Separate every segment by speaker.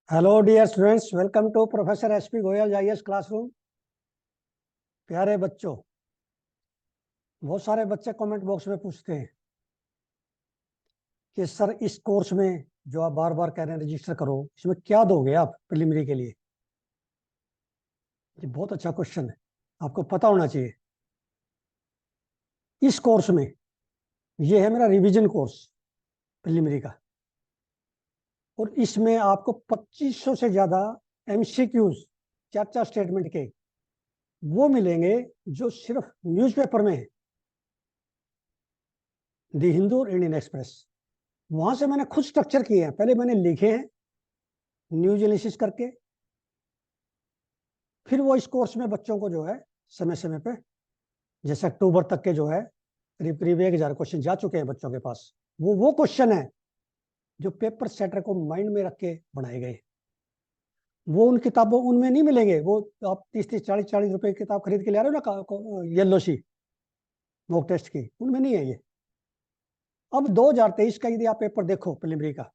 Speaker 1: Hello dear students, welcome to professor SP Goyal IAS classroom. प्यारे बच्चों, बहुत सारे बच्चे कमेंट बॉक्स में पूछते हैं कि सर इस कोर्स में जो आप बार बार कह रहे हैं रजिस्टर करो, इसमें क्या दोगे आप प्रिलिमिनरी के लिए। ये बहुत अच्छा क्वेश्चन है, आपको पता होना चाहिए। इस कोर्स में ये है मेरा रिवीजन कोर्स प्रिलिमिनरी का, और इसमें आपको 2500 से ज्यादा एमसीक्यूज, चार चार स्टेटमेंट के, वो मिलेंगे जो सिर्फ न्यूज़पेपर में है, दी हिंदू और इंडियन एक्सप्रेस। वहां से मैंने खुद स्ट्रक्चर किए हैं, पहले मैंने लिखे हैं न्यूज एनालिसिस करके, फिर वो इस कोर्स में बच्चों को जो है समय समय पे, जैसे अक्टूबर तक के जो है करीब करीब 1000 क्वेश्चन जा चुके हैं बच्चों के पास। वो क्वेश्चन है जो पेपर सेटर को माइंड में रख के बनाए गए। वो उन किताबों उनमें नहीं मिलेंगे। वो आप 30-40 रुपए की किताब खरीद के ले आ रहे हो ना, येलो सी मॉक टेस्ट की, उनमें नहीं है ये। अब 2023 का यदि आप पेपर देखो प्रिलिमिनरी का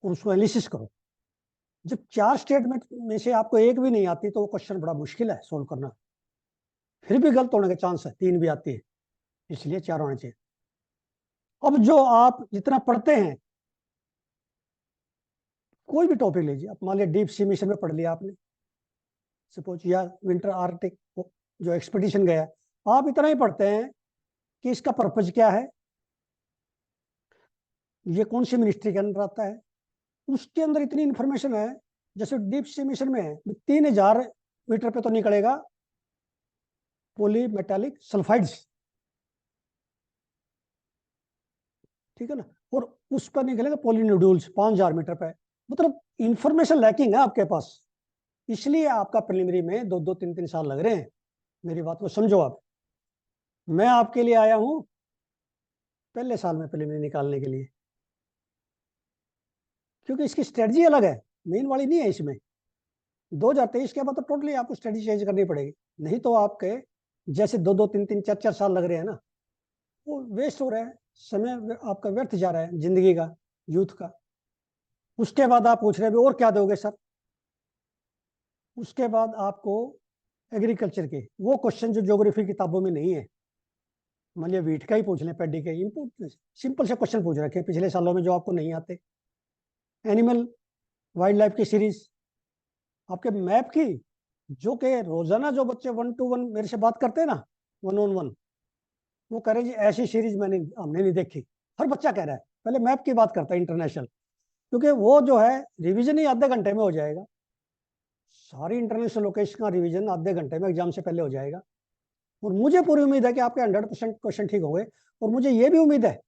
Speaker 1: और उसको एनालिसिस करो, जब चार स्टेटमेंट में से आपको एक भी नहीं आती तो वो क्वेश्चन बड़ा मुश्किल है सोल्व करना। फिर भी गलत होने के चांस है, तीन भी आती है, इसलिए चार होने चाहिए। अब जो आप जितना पढ़ते हैं, कोई भी टॉपिक लीजिए, आप मान लिया डीप सी मिशन में पढ़ लिया आपने सपोज, या विंटर आर्कटिक जो एक्सपीडिशन गया, आप इतना ही पढ़ते हैं कि इसका पर्पज क्या है, ये कौन सी मिनिस्ट्री के अंदर आता है। उसके अंदर इतनी इंफॉर्मेशन है, जैसे डीप सी मिशन में है 3000 मीटर पे तो निकलेगा पोली मेटालिक सल्फाइड्स, ठीक है ना, और उस पर निकलेगा पोलिन्यूड्यूल्स 5000 मीटर पे। मतलब इंफॉर्मेशन लैकिंग है आपके पास, इसलिए आपका प्रिलिमिनरी में 2-2 3-3 साल लग रहे हैं। मेरी बात को समझो आप। मैं आपके लिए आया हूं पहले साल में प्रिलिमिनरी निकालने के लिए, क्योंकि इसकी स्ट्रेटजी अलग है, मेन वाली नहीं है इसमें। 2023 के बाद तो टोटली आपको स्ट्रेटजी चेंज करनी पड़ेगी, नहीं तो आपके जैसे 2-2 3-3 4-4 साल लग रहे हैं ना, वो वेस्ट हो रहा है, समय आपका व्यर्थ जा रहा है जिंदगी का, यूथ का। उसके बाद आप पूछ रहे हैं और क्या दोगे सर। उसके बाद आपको एग्रीकल्चर के वो क्वेश्चन जो ज्योग्राफी किताबों में नहीं है, मान लिया वीट का ही पूछ लें, पैडी के इनपुट, सिंपल से क्वेश्चन पूछ रखे हैं पिछले सालों में जो आपको नहीं आते। एनिमल वाइल्ड लाइफ की सीरीज, आपके मैप की, जो कि रोजाना जो बच्चे 1-to-1 मेरे से बात करते हैं ना, 1-on-1, वो कह रहे जी ऐसी सीरीज हमने नहीं देखी। हर बच्चा कह रहा है, पहले मैप की बात करता है इंटरनेशनल, क्योंकि वो जो है रिवीजन ही आधे घंटे में हो जाएगा। सारी इंटरनेशनल लोकेशन का रिवीजन आधे घंटे में एग्जाम से पहले हो जाएगा। और मुझे पूरी उम्मीद है कि आपके 100% क्वेश्चन ठीक होंगे। और मुझे ये भी उम्मीद है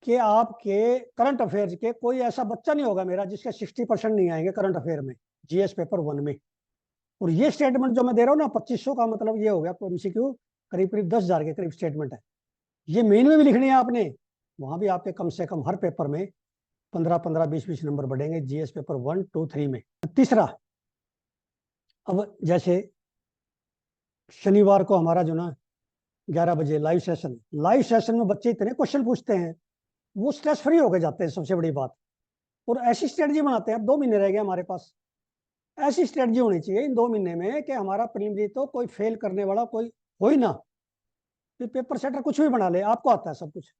Speaker 1: कि आपके करंट अफेयर्स के कोई ऐसा बच्चा नहीं होगा मेरा जिसके 60% नहीं आएंगे करंट अफेयर में, जीएस पेपर 1 में। और ये स्टेटमेंट जो मैं दे रहा हूँ ना 2500 का, मतलब ये हो गया एमसीक्यू करीब करीब 10,000 के करीब स्टेटमेंट है। ये मेन में भी लिखनी है आपने, वहां भी आपके कम से कम हर पेपर में 15-15, 20-20 नंबर बढ़ेंगे, जीएस पेपर 1, 2, 3 में। तीसरा, अब जैसे शनिवार को हमारा जो ना 11 बजे लाइव सेशन में बच्चे इतने क्वेश्चन पूछते हैं, वो स्ट्रेस फ्री होकर जाते हैं, सबसे बड़ी बात। और ऐसी स्ट्रेटजी बनाते हैं, अब 2 महीने रह गए हमारे पास, ऐसी स्ट्रेटजी होनी चाहिए इन 2 महीने में कि हमारा प्रीलिमिनरी तो कोई फेल करने वाला कोई हो ही ना। फिर पेपर सेटर कुछ भी बना ले, आपको आता है सब कुछ,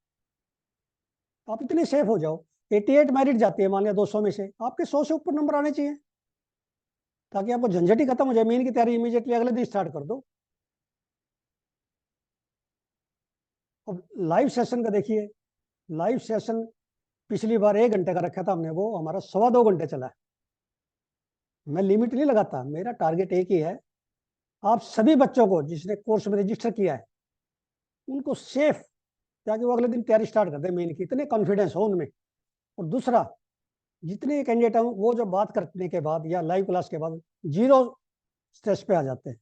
Speaker 1: आप इतने सेफ हो जाओ। 88 मेरिट जाती है मान लिया 200 में से, आपके 100 से ऊपर नंबर आने चाहिए, ताकि आपको झंझट ही खत्म हो जाए, मेन की तैयारी इमीडिएटली अगले दिन स्टार्ट कर दो। अब लाइव सेशन का देखिए, लाइव सेशन पिछली बार 1 घंटे का रखा था हमने, वो हमारा 2.25 घंटे चला है। मैं लिमिट नहीं लगाता, मेरा टारगेट एक ही है, आप सभी बच्चों को जिसने कोर्स में रजिस्टर किया है उनको सेफ, ताकि वो अगले दिन तैयारी स्टार्ट कर दे, मेन की इतने कॉन्फिडेंस हो उनमें। और दूसरा, जितने कैंडिडेट हैं वो जो बात करने के बाद या लाइव क्लास के बाद जीरो स्ट्रेस पे आ जाते हैं।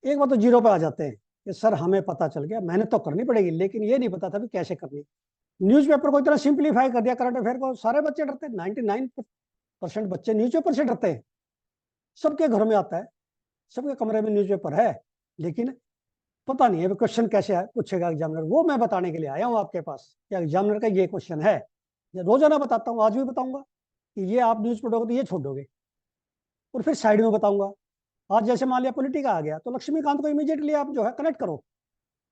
Speaker 1: एक बार तो जीरो पे आ जाते हैं कि सर हमें पता चल गया, मेहनत तो करनी पड़ेगी, लेकिन ये नहीं पता था कि कैसे करनी। न्यूज़पेपर को इतना सिंप्लीफाई कर दिया, करंट अफेयर को सारे बच्चे डरते हैं, 99% बच्चे न्यूज़पेपर से डरते हैं। सबके घर में आता है, सबके कमरे में न्यूज़पेपर है, लेकिन पता नहीं है क्वेश्चन कैसे है पूछेगा एग्जामिनर। वो मैं बताने के लिए आया हूँ आपके पास कि एग्जामिनर का ये क्वेश्चन है, रोजाना बताता हूँ, आज भी बताऊंगा कि ये आप न्यूज पढ़ोगे तो ये छोड़ोगे, और फिर साइड में बताऊंगा। आज जैसे मान लिया पॉलिटिका आ गया, तो लक्ष्मीकांत को इमीडिएटली आप जो है कनेक्ट करो,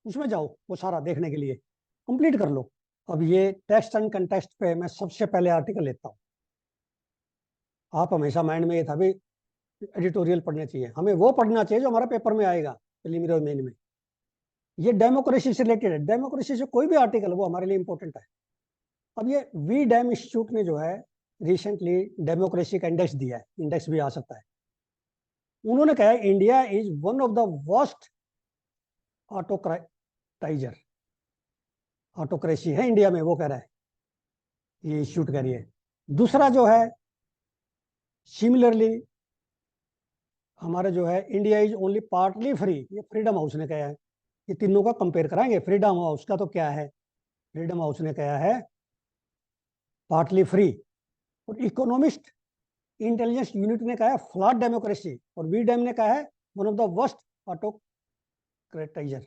Speaker 1: उसमें जाओ वो सारा देखने के लिए, कंप्लीट कर लो। अब ये टेक्स्ट एंड कंटेक्स्ट पे मैं सबसे पहले आर्टिकल लेता हूँ। आप हमेशा माइंड में ये था भी एडिटोरियल पढ़ने चाहिए, हमें वो पढ़ना चाहिए जो हमारा पेपर में आएगा प्रीलिमिनरी और मेन में। ये डेमोक्रेसी से रिलेटेड है, डेमोक्रेसी से कोई भी आर्टिकल वो हमारे लिए इंपॉर्टेंट है। अब ये वी डैम इंस्टीट्यूट ने जो है रिसेंटली डेमोक्रेसी का इंडेक्स दिया है, इंडेक्स भी आ सकता है। उन्होंने कहा है India is one of the worst autocratiser, autocracy है इंडिया में, वो कह रहा है, ये इंस्टीट्यूट कह रही है। दूसरा जो है सिमिलरली हमारा जो है India is only partly free, ये फ्रीडम हाउस ने कहा है। ये तीनों का कंपेयर कराएंगे, फ्रीडम हाउस का तो क्या है, फ्रीडम हाउस ने कहा है पार्टली फ्री, और इकोनॉमिस्ट इंटेलिजेंस यूनिट ने कहा है फ्लॉड डेमोक्रेसी, और वी डैम ने कहा है वन ऑफ द वर्स्ट ऑटोक्रेटाइजर।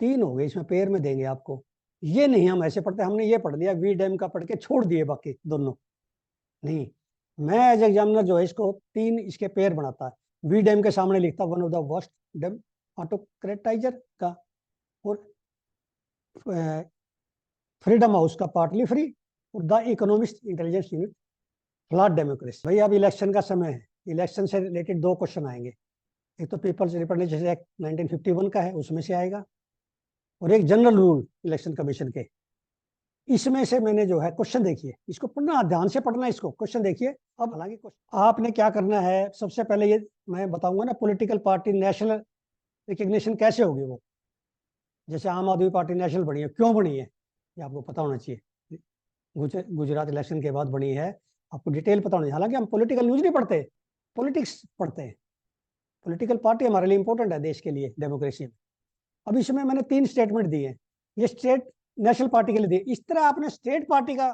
Speaker 1: तीन हो गए, इसमें पेयर में देंगे आपको। ये नहीं हम ऐसे पढ़ते, हमने ये पढ़ लिया वी डैम का पढ़ के छोड़ दिए बाकी दोनों नहीं। मैं एज एग्जामिनर जो है इसको तीन इसके पेयर बनाता है। वी डैम के सामने लिखता one of the worst Dem autocratiser का, और फ्रीडम हाउस का पार्टली फ्री, और the Economist Intelligence Unit flawed democracy. भाई अब इलेक्शन का समय है, इलेक्शन से रिलेटेड दो क्वेश्चन आएंगे। एक तो पीपल्स रिप्रेजेंटेशन एक्ट 1951 का है, उसमें से आएगा, और एक जनरल रूल इलेक्शन कमीशन के। इसमें से मैंने जो है क्वेश्चन देखिए, इसको पढ़ना, ध्यान से पढ़ना, इसको क्वेश्चन देखिए। अब हालांकि आपने क्या करना है, सबसे पहले ये मैं बताऊंगा ना, पॉलिटिकल पार्टी नेशनल रिकग्निशन कैसे होगी वो। जैसे आम आदमी पार्टी नेशनल बनी है, क्यों बनी है ये आपको पता होना चाहिए। गुजरात इलेक्शन के बाद बनी है, आपको डिटेल पता होना चाहिए। हालांकि हम पॉलिटिकल न्यूज नहीं पढ़ते, पॉलिटिक्स पढ़ते हैं। पॉलिटिकल पार्टी हमारे लिए इंपॉर्टेंट है देश के लिए, डेमोक्रेसी में। अब इसमें मैंने तीन स्टेटमेंट दिए हैं, ये स्टेट नेशनल पार्टी के लिए दिए। इस तरह आपने स्टेट पार्टी का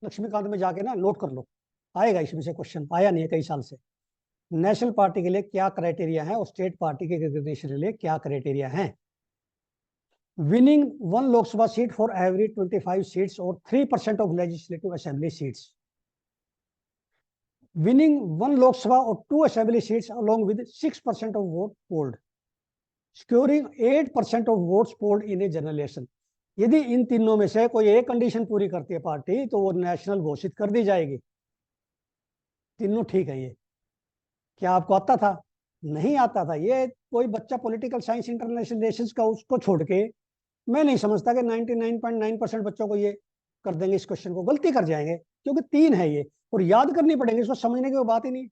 Speaker 1: लक्ष्मीकांत में जाके ना नोट कर लो, आएगा इसमें से क्वेश्चन, आया नहीं है कई साल से। नेशनल पार्टी के लिए क्या क्राइटेरिया है और स्टेट पार्टी के रिकग्निशन के लिए क्या क्राइटेरिया है। Winning one Lok Sabha seat for every 25 seats और 3% of legislative assembly seats. Winning one Lok Sabha और 2 assembly seats along with 6% of vote polled, scoring 8% of votes polled in a general election. यदि इन तीनों में से कोई एक कंडीशन पूरी करती है पार्टी, तो वो नेशनल घोषित कर दी जाएगी। तीनों ठीक है। ये क्या आपको आता था? नहीं आता था। ये कोई बच्चा पॉलिटिकल साइंस इंटरनेशनल रिलेशंस का उसको छोड़ के, मैं नहीं समझता कि 99.9% बच्चों को ये कर देंगे, इस क्वेश्चन को गलती कर जाएंगे, क्योंकि तीन है ये, और याद करनी पड़ेंगे, इसको समझने की बात ही नहीं।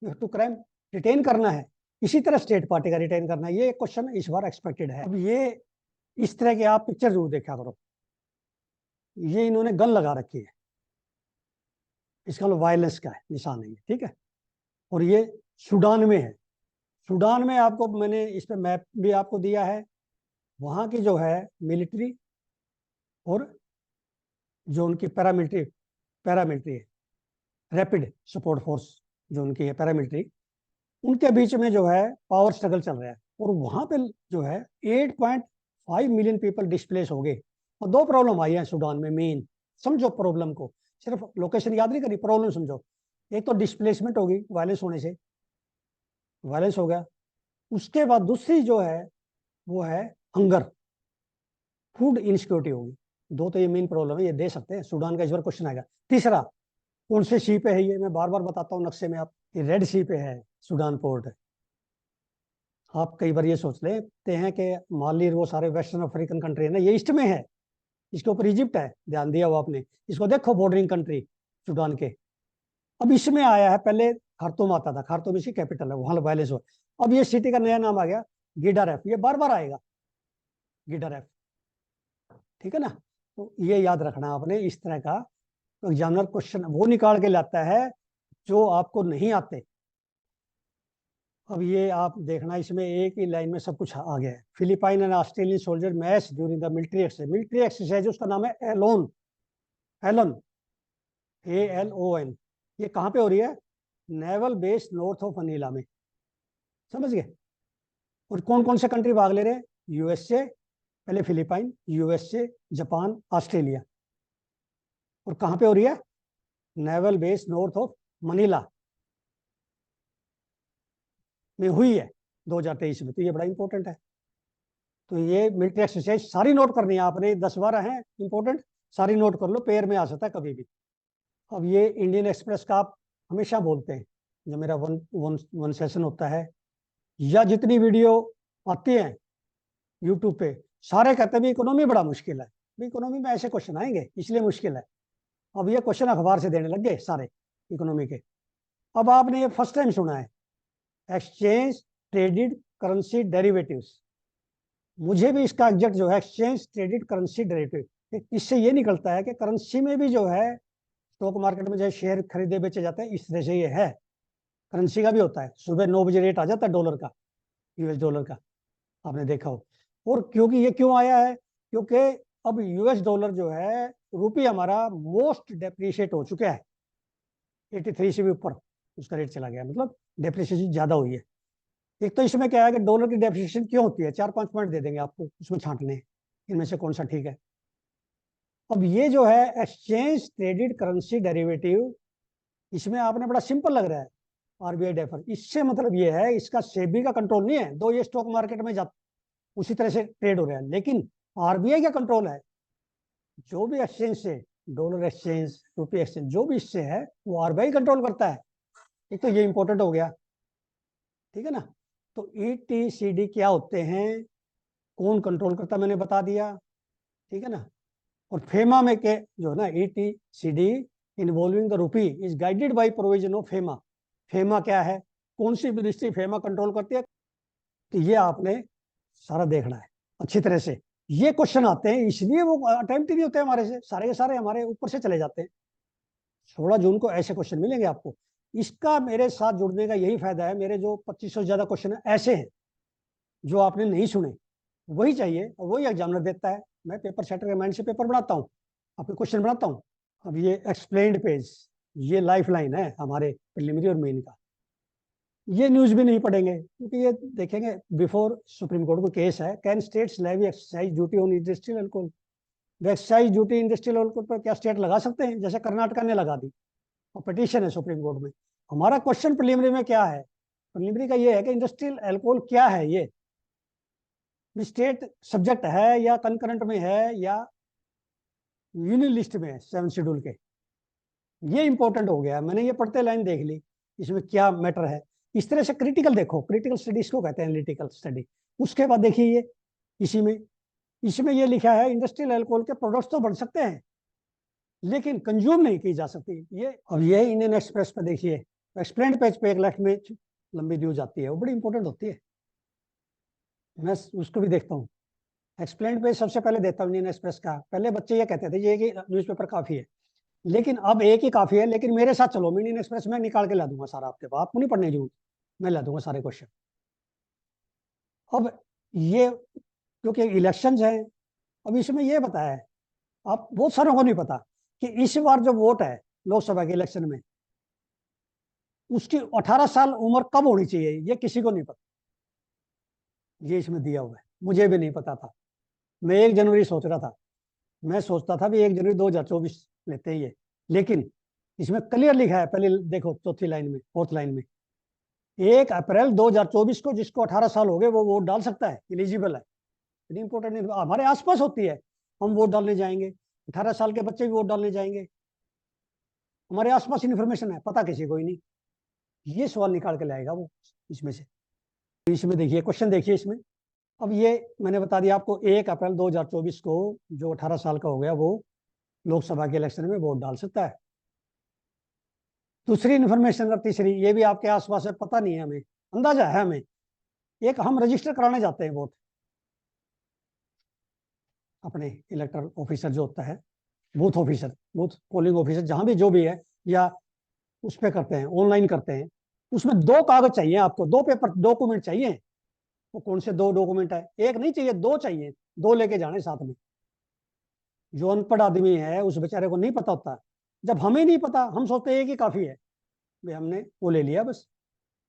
Speaker 1: यू टू क्राइम रिटेन करना है, इसी तरह स्टेट पार्टी का रिटेन करना है। ये क्वेश्चन इस बार एक्सपेक्टेड है। अब ये इस तरह के आप पिक्चर जरूर देखा करो। ये इन्होंने गन लगा रखी है, इसका वायलेंस का है निशान है ये, ठीक है। और ये सूडान में है। सूडान में आपको मैंने इस पे मैप भी आपको दिया है, वहां की जो है मिलिट्री और जो उनकी पैरामिलिट्री पैरामिलिट्री है, रैपिड सपोर्ट फोर्स जो उनकी है पैरामिलिट्री, उनके बीच में जो है पावर स्ट्रगल चल रहा है। और वहां पे जो है 8.5 मिलियन पीपल डिस्प्लेस हो गए। और दो प्रॉब्लम आई है सूडान में मेन, समझो प्रॉब्लम को, सिर्फ लोकेशन याद नहीं करी, प्रॉब्लम समझो। एक तो डिस्प्लेसमेंट होगी वायलेंस होने से, वायलेंस हो गया। उसके बाद दूसरी जो है वो है हंगर, फूड इनसिक्योरिटी होगी। दो तो ये मेन प्रॉब्लम है, ये दे सकते हैं सूडान का, इस बार क्वेश्चन आएगा। तीसरा कौन से सी पे है, ये मैं बार बार बताता हूँ नक्शे में, आप ये रेड सी पे है सूडान पोर्ट है। आप कई बार ये सोच लेते हैं कि माली वो सारे वेस्टर्न अफ्रीकन कंट्री है ना, ये ईस्ट में है, इसके ऊपर इजिप्ट है, ध्यान दिया वो आपने। इसको देखो बॉर्डरिंग कंट्री सूडान के। अब इसमें आया है, पहले खार्तूम आता था, खार्तूम इसकी कैपिटल है, वहां वायलेंस हो। अब ये सिटी का नया नाम आ गया गिडारेफ, ये बार बार आएगा गिडारेफ, ठीक है ना। तो ये याद रखना आपने, इस तरह का एग्जामिनर क्वेश्चन वो निकाल के लाता है जो आपको नहीं आते। अब ये आप देखना, इसमें एक ही लाइन में सब कुछ आ गया है। Philippine and Australian soldier match during the military exercise. Military exercise उसका नाम है एलोन, एलन, ALON। ये कहाँ पे हो रही है? Naval base north of Manila में, समझ गए। और कौन कौन से कंट्री भाग ले रहे हैं? USA, पहले फिलिपाइन, USA, जापान, ऑस्ट्रेलिया। और कहाँ पे हो रही है? Naval base north of Manila में हुई है 2023 में। तो ये बड़ा इंपॉर्टेंट है। तो ये मिलिट्री एक्सरसाइज सारी नोट करनी है आपने, 10-12 हैं इंपॉर्टेंट, सारी नोट कर लो, पेयर में आ सकता है कभी भी। अब ये इंडियन एक्सप्रेस का आप हमेशा बोलते हैं जब मेरा वन सेशन होता है या जितनी वीडियो आती है यूट्यूब पे, सारे कहते हैं भी इकोनॉमी बड़ा मुश्किल है। भी इकोनॉमी में ऐसे क्वेश्चन आएंगे इसलिए मुश्किल है। अब ये क्वेश्चन अखबार से देने लग गए सारे इकोनॉमी के। अब आपने ये फर्स्ट टाइम सुना है, एक्सचेंज ट्रेडेड करेंसी डेरिवेटिव्स। मुझे भी इसका एग्जैक्ट जो है एक्सचेंज ट्रेडेड करेंसी डेरिवेटिव, इससे ये निकलता है कि करेंसी में भी जो है स्टॉक मार्केट में जो शेयर खरीदे बेचे जाते हैं, इस तरह से ये है। करेंसी का भी होता है, सुबह 9 बजे रेट आ जाता है डॉलर का, यूएस डॉलर का, आपने देखा हो। और क्योंकि ये क्यों आया है, क्योंकि अब यूएस डॉलर जो है, रुपये हमारा मोस्ट डेप्रिशिएट हो चुका है, 83 से भी ऊपर उसका रेट चला गया, मतलब डेप्रिशिएशन ज्यादा हुई है। एक तो इसमें क्या है कि डॉलर की डेप्रिशिएशन क्यों होती है, 4-5 पॉइंट दे देंगे आपको, उसमें छांटने इनमें से कौन सा ठीक है। अब ये जो है एक्सचेंज ट्रेडेड करेंसी डेरिवेटिव, इसमें आपने बड़ा सिंपल लग रहा है आरबीआई डेफर, इससे मतलब ये है इसका सेबी का कंट्रोल नहीं है, दो ये स्टॉक मार्केट में जा उसी तरह से ट्रेड हो रहा है, लेकिन आरबीआई का कंट्रोल है। जो भी एक्सचेंज से, डॉलर एक्सचेंज, रुपये एक्सचेंज, जो भी इससे है वो आरबीआई कंट्रोल करता है। एक तो ये इंपॉर्टेंट हो गया, ठीक है ना। तो ईटीसीडी क्या होते हैं, कौन कंट्रोल करता है, मैंने बता दिया, ठीक है ना। और फेमा में के जो है ना, ETCD involving the rupee is guided by provision of FEMA. FEMA क्या है, कौन सी मिनिस्ट्री फेमा कंट्रोल करती है, तो ये आपने सारा देखना है अच्छी तरह से। ये क्वेश्चन आते हैं इसलिए वो अटेम्प्ट ही नहीं होते हमारे से, सारे के सारे हमारे ऊपर से चले जाते हैं। 16 जून को ऐसे क्वेश्चन मिलेंगे आपको। इसका मेरे साथ जुड़ने का यही फायदा है, मेरे जो 2500 से ज्यादा क्वेश्चन है ऐसे हैं जो आपने नहीं सुने, वही चाहिए और वही एग्जामिनर देता है। मैं पेपर सेटर के माइंड से पेपर बनाता हूँ, आपके क्वेश्चन बनाता हूँ। अब ये एक्सप्लेन्ड पेज, ये लाइफ लाइन है हमारे प्रिलिमिनरी और मेन का। ये न्यूज भी नहीं पढ़ेंगे क्योंकि ये देखेंगे बिफोर सुप्रीम कोर्ट को केस है, can states levy excise duty on industrial alcohol. Excise duty industrial alcohol पर क्या स्टेट लगा सकते हैं, जैसे कर्नाटका ने लगा दी और पिटीशन है सुप्रीम कोर्ट में। हमारा क्वेश्चन प्रिलिमिनरी में क्या है, प्रिलिमिनरी का ये है कि इंडस्ट्रियल अल्कोहल क्या है, ये स्टेट सब्जेक्ट है या कंकरेंट में है या यूनियन लिस्ट में है 7 शेड्यूल के। ये इंपॉर्टेंट हो गया, मैंने ये पढ़ते लाइन देख ली इसमें क्या मैटर है। इस तरह से क्रिटिकल देखो, क्रिटिकल स्टडीज को कहते हैं एनालिटिकल स्टडी। उसके बाद देखिए ये इसमें ये लिखा है इंडस्ट्रियल अल्कोहल के प्रोडक्ट्स तो बन सकते हैं लेकिन कंज्यूम नहीं की जा सकती। ये अब ये इंडियन एक्सप्रेस पे देखिए, एक्सप्लेन्ड पेज पे एक लेफ्ट में लंबी न्यूज आती है, वो बड़ी इंपॉर्टेंट होती है, मैं उसको भी देखता हूँ। एक्सप्लेन्ड पेज सबसे पहले देता हूँ इंडियन एक्सप्रेस का। पहले बच्चे ये कहते थे ये कि न्यूज़पेपर काफी है, लेकिन अब एक ही काफी है। लेकिन मेरे साथ चलो, मैं इंडियन एक्सप्रेस में निकाल के ला दूंगा सारा आपके पास, आपको नहीं पढ़ने जरूरत, मैं ला दूंगा सारे क्वेश्चन। अब ये क्योंकि इलेक्शन है, अब इसमें ये बताया है, आप बहुत सारों को नहीं पता कि इस बार जो वोट है लोकसभा के इलेक्शन में, उसकी 18 साल उम्र कब होनी चाहिए, ये किसी को नहीं पता। ये इसमें दिया हुआ है, मुझे भी नहीं पता था। मैं 1 जनवरी सोच रहा था, मैं सोचता था भी 1 जनवरी 2024 लेते हैं ये, लेकिन इसमें क्लियर लिखा है, पहले देखो चौथी लाइन में, फोर्थ लाइन में, 1 अप्रैल 2024 को जिसको 18 साल हो गए वो वोट डाल सकता है, एलिजिबल है। इतनी इंपॉर्टेंट हमारे आसपास होती है, हम वोट डालने जाएंगे, 18 साल के बच्चे भी वोट डालने जाएंगे, हमारे आसपास इन्फॉर्मेशन है, पता किसी को ही नहीं। ये सवाल निकाल के लाएगा वो इसमें से। इसमें देखिए क्वेश्चन, देखिए इसमें, अब ये मैंने बता दिया आपको, 1 अप्रैल 2024 को जो 18 साल का हो गया वो लोकसभा के इलेक्शन में वोट डाल सकता है। दूसरी इन्फॉर्मेशन, और तीसरी, ये भी आपके आसपास है, पता नहीं है हमें, अंदाजा है हमें। एक, हम रजिस्टर कराने जाते हैं वोट, अपने इलेक्टोरल ऑफिसर जो होता है, booth officer, booth polling officer, जहां भी जो भी है, या उस पर करते हैं, ऑनलाइन करते हैं। उसमें 2 कागज चाहिए आपको, 2 पेपर डॉक्यूमेंट चाहिए। वो कौन से 2 डॉक्यूमेंट है, एक नहीं चाहिए, 2 चाहिए, 2 लेके जाने साथ में। जो अनपढ़ आदमी है उस बेचारे को नहीं पता होता, जब हमें नहीं पता हम सोचते हैं कि काफी है भाई, हमने वो ले लिया बस,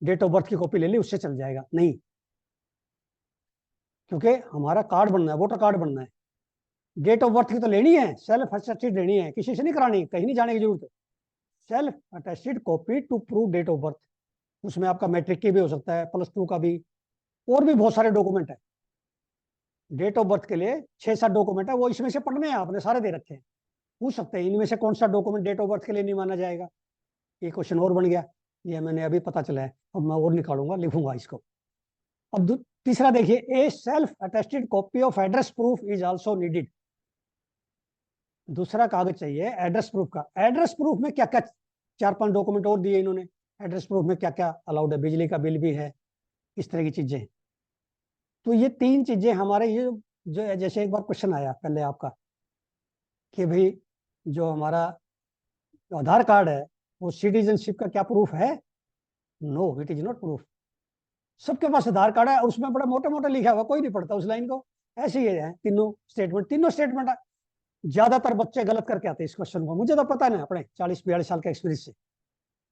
Speaker 1: डेट ऑफ बर्थ की कॉपी ले ली उससे चल जाएगा, नहीं, क्योंकि हमारा कार्ड बनना है, वोटर कार्ड बनना है। डेट ऑफ बर्थ की तो लेनी है, सेल्फ अटेस्टेड लेनी है, किसी से नहीं करानी, कहीं नहीं जाने की जरूरत है। Self attested copy to prove date of birth, उसमें आपका मैट्रिक की भी हो सकता है, +2 का भी, और भी बहुत सारे डॉक्यूमेंट है। डेट ऑफ बर्थ के लिए 6-7 डॉक्यूमेंट है, वो इसमें से पढ़ने हैं, आपने सारे दे रखे हैं, पूछ सकते हैं इनमें से कौन सा डॉक्यूमेंट डेट ऑफ बर्थ के लिए नहीं माना जाएगा। ये क्वेश्चन और बन गया, ये मैंने अभी पता चला है, अब मैं और निकालूंगा, लिखूंगा इसको। अब तीसरा देखिए, ए self attested copy of address proof is also needed. दूसरा कागज चाहिए एड्रेस प्रूफ का। एड्रेस प्रूफ में क्या क्या 4-5 डॉक्यूमेंट और दिए इन्होंने। एड्रेस प्रूफ में क्या क्या अलाउड है, बिजली का बिल भी है, इस तरह की चीजें। तो ये 3 चीजें हमारे, ये जो जैसे एक बार क्वेश्चन आया पहले आपका कि भाई जो हमारा आधार कार्ड है वो सिटीजनशिप का क्या प्रूफ है? No, it is not proof. सबके पास आधार कार्ड है और उसमें बड़ा मोटा मोटा लिखा हुआ, कोई नहीं पढ़ता उस लाइन को। ऐसे ही है तीनों स्टेटमेंट ज्यादातर बच्चे गलत करके आते हैं इस क्वेश्चन को, मुझे तो पता नहीं, अपने 40-42 साल के एक्सपीरियंस से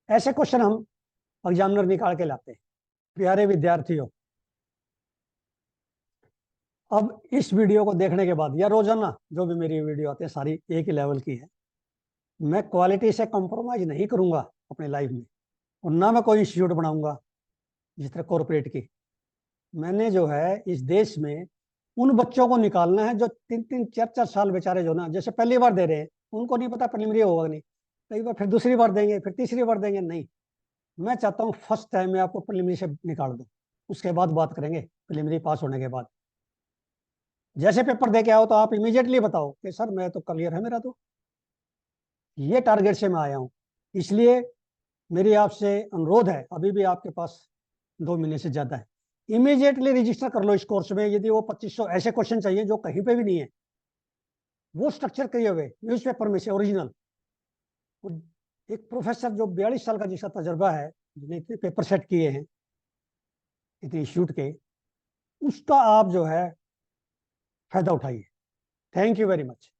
Speaker 1: ऐसे क्वेश्चन हम एग्जामिनर निकाल के लाते हैं। प्यारे विद्यार्थियों, अब इस वीडियो को देखने के बाद या रोजाना जो भी मेरी वीडियो आती है सारी एक ही लेवल की है, मैं क्वालिटी से कॉम्प्रोमाइज नहीं करूंगा अपने लाइफ में, और ना मैं कोई इंस्टीट्यूट बनाऊंगा जिस तरह कॉरपोरेट की। मैंने जो है इस देश में उन बच्चों को निकालना है जो 3-3, 4-4 साल बेचारे जो ना, जैसे पहली बार दे रहे हैं, उनको नहीं पता प्रीलिमिनरी होगा नहीं, कई बार फिर दूसरी बार देंगे, फिर तीसरी बार देंगे। नहीं, मैं चाहता हूँ फर्स्ट टाइम में आपको प्रीलिमिनरी से निकाल दूं, उसके बाद बात करेंगे प्रीलिमिनरी पास होने के बाद। जैसे पेपर दे के आओ तो आप इमीडिएटली बताओ कि सर मैं तो क्लियर है मेरा, तो ये टारगेट से मैं आया हूँ। इसलिए मेरी आपसे अनुरोध है, अभी भी आपके पास 2 महीने से ज्यादा है, इमीडिएटली रजिस्टर कर लो इस कोर्स में। यदि वो 2500 ऐसे क्वेश्चन चाहिए जो कहीं पे भी नहीं है, वो स्ट्रक्चर किए हुए न्यूज़पेपर में से ओरिजिनल। एक प्रोफेसर जो 42 साल का जिसका तजर्बा है, जिसने इतने पेपर सेट किए हैं इतने इंस्टीट्यूट के, उसका आप जो है फायदा उठाइए। Thank you very much.